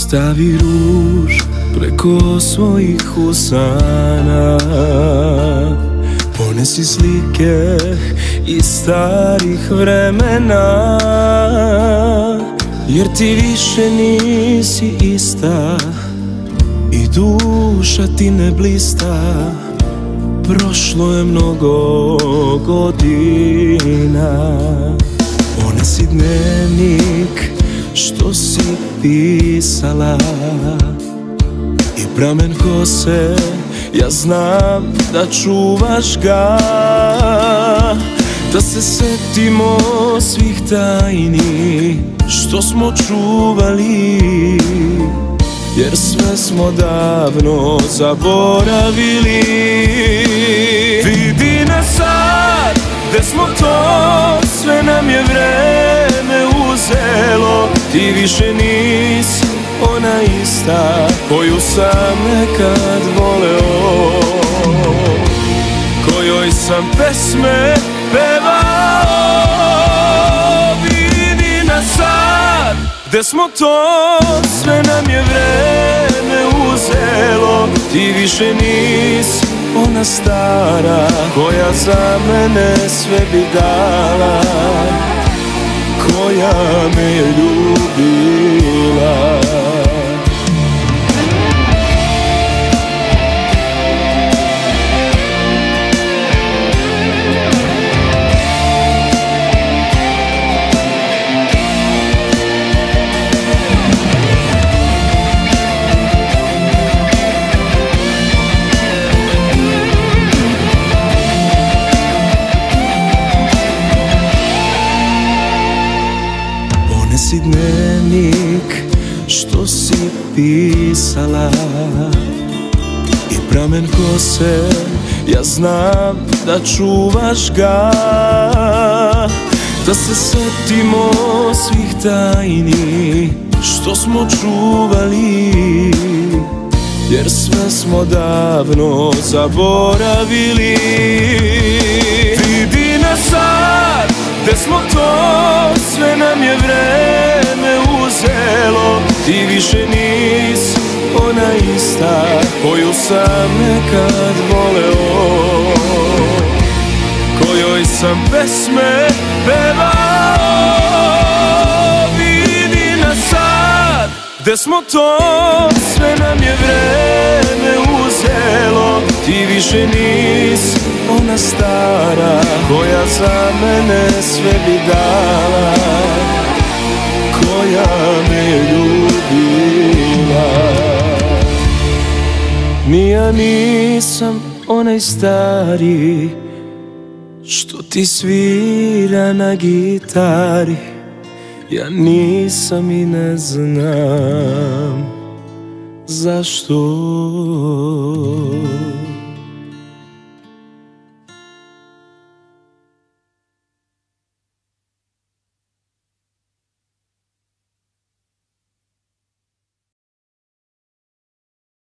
Stavi ruž preko svojih usana, ponesi slike iz starih vremena, jer ti više nisi ista i duša ti ne blista. Prošlo je mnogo godina. Ponesi dnevnik što si pisala i pramen kose, ja znam da čuvaš ga. Da se setimo svih tajni što smo čuvali, jer sve smo davno zaboravili. Vidi nas sad, gde smo to, sve nam je vreme uzelo. Ti više nisi ona ista koju sam nekad voleo, kojoj sam pesme pevao. Vidi nas sad, gde smo to, sve nam je vreme uzelo. Ti više nisi ona stara koja za mene sve bi dala, koja me je ljubila. Ponesi dnevnik što si pisala i pramen kose, ja znam da čuvaš ga. Da se setimo svih tajni što smo čuvali, jer sve smo davno zaboravili. Vidi nas sad, gde smo to, sve nam je vreme uzelo. Ti više nisi ona ista koju sam nekad voleo, kojoj sam pesme pevao. Vidi nas sad, gde smo to, sve nam je vreme uzelo. Ti više nisi ona stara koja za mene sve bi dala, koja me je ljubila. Ni ja nisam onaj stari što ti svira na gitari. Ja nisam i ne znam zašto.